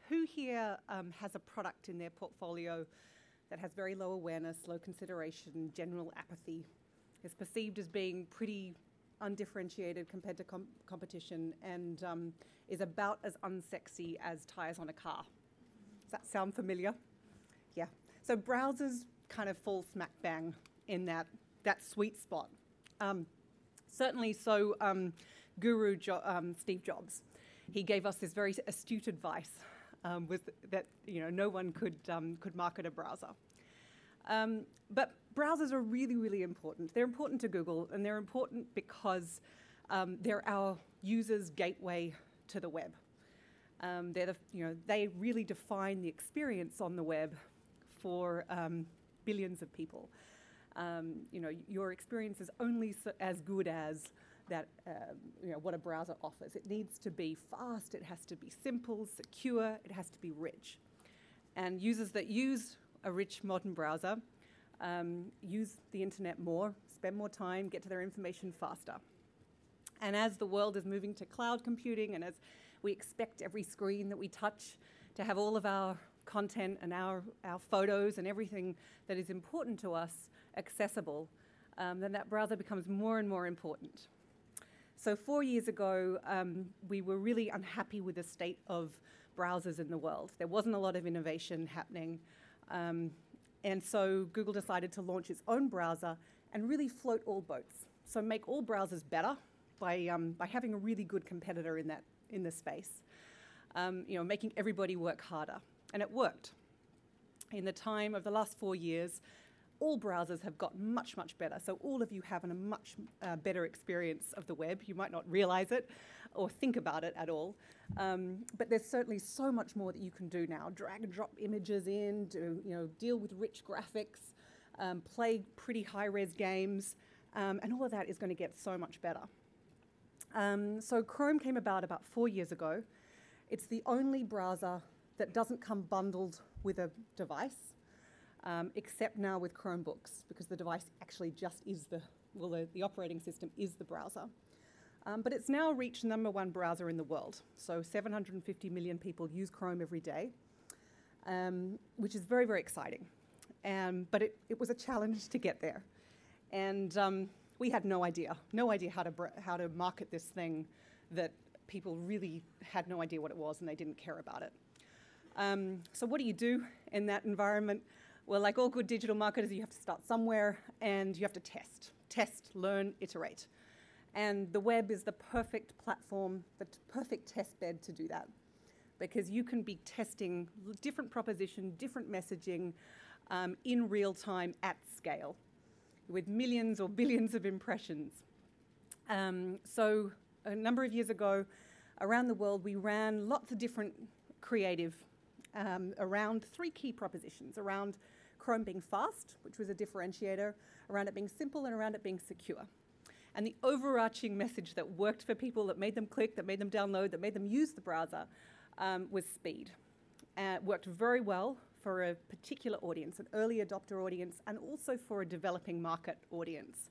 Who here has a product in their portfolio that has very low awareness, low consideration, general apathy, is perceived as being pretty undifferentiated compared to competition, and is about as unsexy as tires on a car? Does that sound familiar? Yeah. So browsers kind of fall smack bang in that sweet spot. Certainly, so guru Steve Jobs, he gave us this very astute advice, that no one could market a browser. But browsers are really, really important. They're important to Google, and they're important because they're our users' gateway to the web. They really define the experience on the web for billions of people. Your experience is only as good as that, what a browser offers. It needs to be fast, it has to be simple, secure, it has to be rich. And users that use a rich modern browser use the internet more, spend more time, get to their information faster. And as the world is moving to cloud computing, and as we expect every screen that we touch to have all of our content and our photos and everything that is important to us accessible, then that browser becomes more and more important. So 4 years ago, we were really unhappy with the state of browsers in the world. There wasn't a lot of innovation happening. And so Google decided to launch its own browser and really float all boats. So make all browsers better by having a really good competitor in this space. Making everybody work harder. And it worked. In the time of the last 4 years, all browsers have gotten much, much better. So all of you have a much better experience of the web. You might not realize it or think about it at all. But there's certainly so much more that you can do now. Drag and drop images in, deal with rich graphics, play pretty high-res games, and all of that is going to get so much better. So Chrome came about 4 years ago. It's the only browser that doesn't come bundled with a device, except now with Chromebooks, because the device actually just is the operating system is the browser. But it's now reached #1 browser in the world. So 750 million people use Chrome every day, which is very, very exciting. But it was a challenge to get there. And we had no idea how to market this thing that people really had no idea what it was and they didn't care about it. So what do you do in that environment? Well, like all good digital marketers, you have to start somewhere and you have to test, learn, iterate. And the web is the perfect platform, the perfect test bed to do that, because you can be testing different proposition, different messaging in real time at scale with millions or billions of impressions. So a number of years ago, around the world, we ran lots of different creative around 3 key propositions: around Chrome being fast, which was a differentiator, around it being simple, and around it being secure. And the overarching message that worked for people, that made them click, that made them download, that made them use the browser, was speed. It worked very well for a particular audience, an early adopter audience, and also for a developing market audience.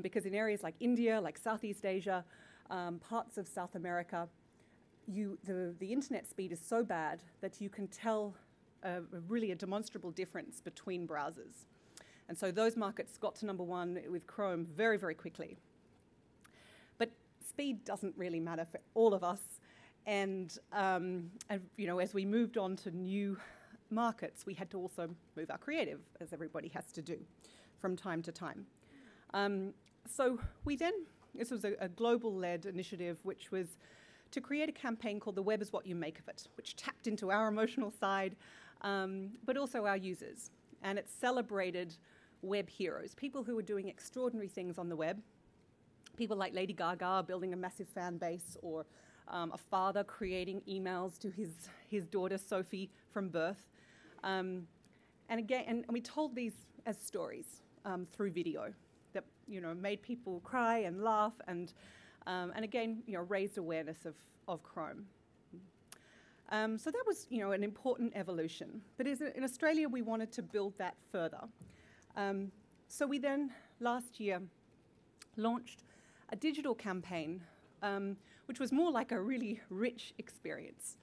Because in areas like India, like Southeast Asia, parts of South America, the internet speed is so bad that you can tell really a demonstrable difference between browsers. And so those markets got to #1 with Chrome very, very quickly. But speed doesn't really matter for all of us. And as we moved on to new markets, we had to also move our creative, as everybody has to do from time to time. So this was a global-led initiative, which was to create a campaign called The Web is What You Make of It, which tapped into our emotional side, but also our users. And it celebrated web heroes, people who were doing extraordinary things on the web, people like Lady Gaga building a massive fan base, or a father creating emails to his daughter Sophie from birth. And we told these as stories through video that made people cry and laugh, and again raised awareness of Chrome. So that was an important evolution. But in Australia, we wanted to build that further. So we then last year launched a digital campaign, which was more like a really rich experience.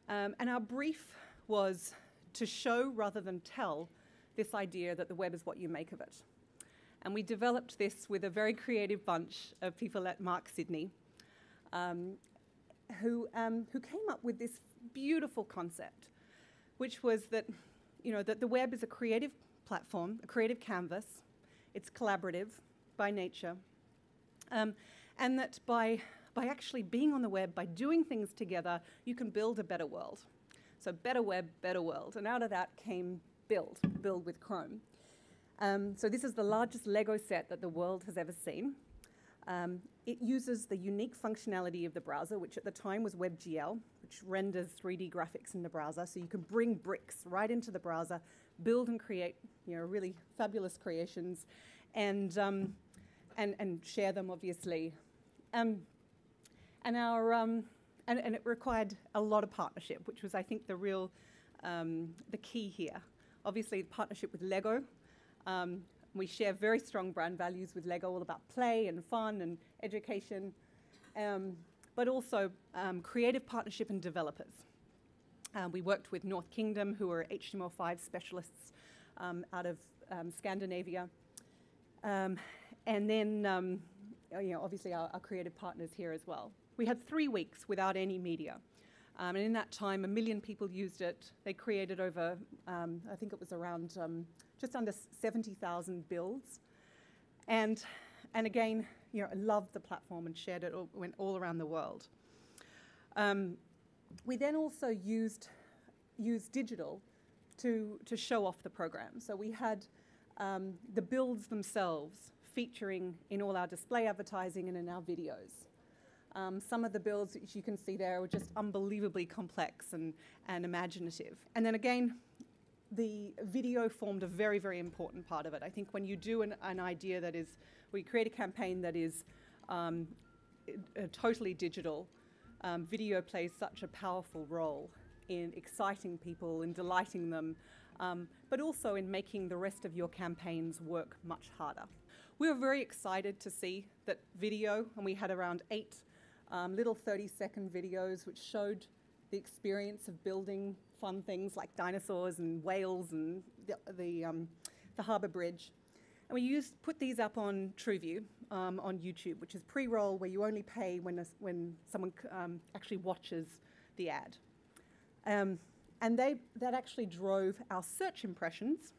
And our brief was to show rather than tell this idea that the web is what you make of it. And we developed this with a very creative bunch of people at Mark Sydney who came up with this beautiful concept, which was that, that the web is a creative platform, a creative canvas. It's collaborative by nature. And that by actually being on the web, by doing things together, you can build a better world. So better web, better world. And out of that came build with Chrome. So this is the largest Lego set that the world has ever seen. It uses the unique functionality of the browser, which at the time was WebGL, which renders 3D graphics in the browser. So you can bring bricks right into the browser, build and create, really fabulous creations, and share them, obviously. And it required a lot of partnership, which was, I think, the real the key here. Obviously, partnership with Lego. We share very strong brand values with Lego, all about play and fun and education, but also creative partnership and developers. We worked with North Kingdom, who are HTML5 specialists out of Scandinavia. And then, obviously, our creative partners here as well. We had 3 weeks without any media. And in that time, 1 million people used it. They created over, I think it was around just under 70,000 builds. And again, I loved the platform and shared it, went all around the world. We then also used digital to show off the program. So we had the builds themselves featuring in all our display advertising and in our videos. Some of the builds, which you can see there, were just unbelievably complex and imaginative. And then again, the video formed a very, very important part of it. I think when you do an idea that is, we create a campaign that is totally digital, video plays such a powerful role in exciting people, in delighting them, but also in making the rest of your campaigns work much harder. We were very excited to see that video, and we had around 8 little 30-second videos which showed the experience of building fun things like dinosaurs and whales and the harbour bridge. And we put these up on TrueView on YouTube, which is pre-roll, where you only pay when someone actually watches the ad. And that actually drove our search impressions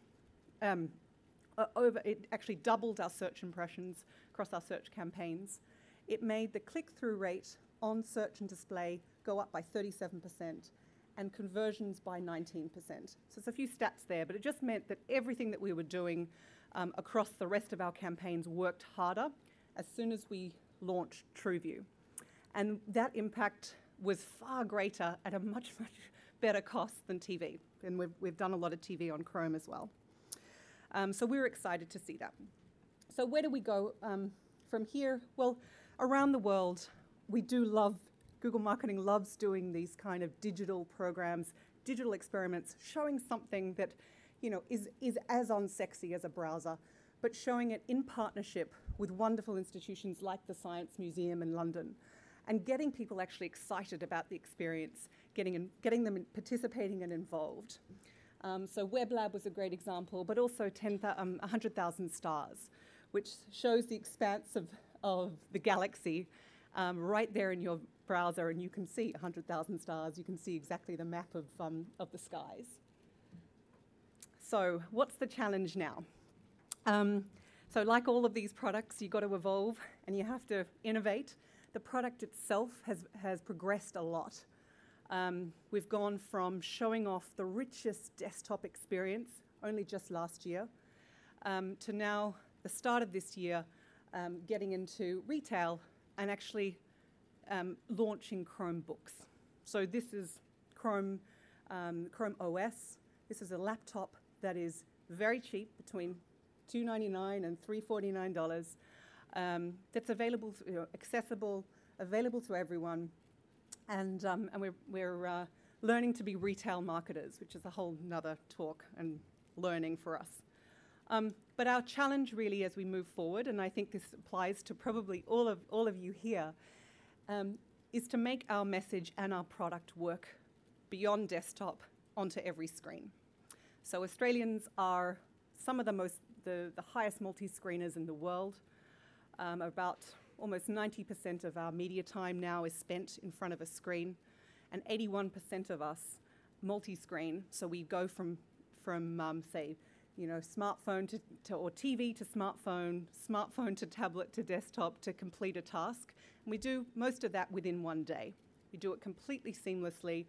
it actually doubled our search impressions across our search campaigns. It made the click-through rate on search and display go up by 37% and conversions by 19%. So it's a few stats there, but it just meant that everything that we were doing across the rest of our campaigns worked harder as soon as we launched TrueView. And that impact was far greater at a much, much better cost than TV. And we've done a lot of TV on Chrome as well. So we were excited to see that. So where do we go from here? Well, around the world, we do love, Google Marketing loves doing these kind of digital programs, digital experiments, showing something that, is as unsexy as a browser, but showing it in partnership with wonderful institutions like the Science Museum in London, and getting people actually excited about the experience, getting them participating and involved. So WebLab was a great example, but also 100,000 stars, which shows the expanse of the galaxy right there in your browser, and you can see 100,000 stars. You can see exactly the map of the skies. So what's the challenge now? So like all of these products, you've got to evolve and you have to innovate. The product itself has progressed a lot. We've gone from showing off the richest desktop experience only just last year to now, the start of this year, getting into retail and actually launching Chromebooks. So this is Chrome OS. This is a laptop that is very cheap, between $299 and $349. That's available, accessible, available to everyone. And we're learning to be retail marketers, which is a whole nother talk and learning for us. But our challenge really as we move forward, and I think this applies to probably all of you here, is to make our message and our product work beyond desktop onto every screen. So Australians are some of the highest multi-screeners in the world. About almost 90% of our media time now is spent in front of a screen, and 81% of us multi-screen. So we go from say, smartphone or TV to smartphone, smartphone to tablet to desktop to complete a task. And we do most of that within one day. We do it completely seamlessly,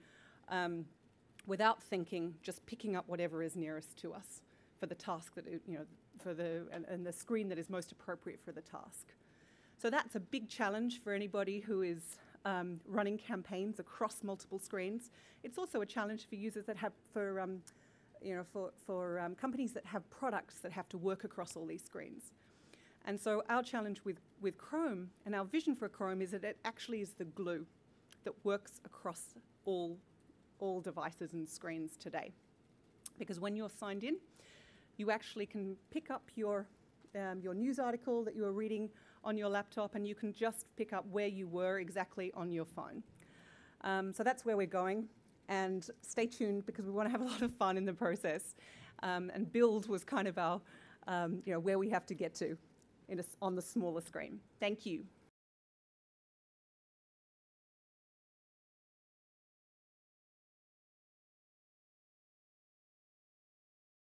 without thinking, just picking up whatever is nearest to us for the task that, and the screen that is most appropriate for the task. So that's a big challenge for anybody who is running campaigns across multiple screens. It's also a challenge for users that have, for companies that have products that have to work across all these screens. And so our challenge with Chrome, and our vision for Chrome, is that it actually is the glue that works across all devices and screens today. Because when you're signed in, you actually can pick up your news article that you were reading on your laptop, and you can just pick up where you were exactly on your phone. So that's where we're going. And stay tuned, because we want to have a lot of fun in the process. And build was kind of our, where we have to get to on the smaller screen. Thank you.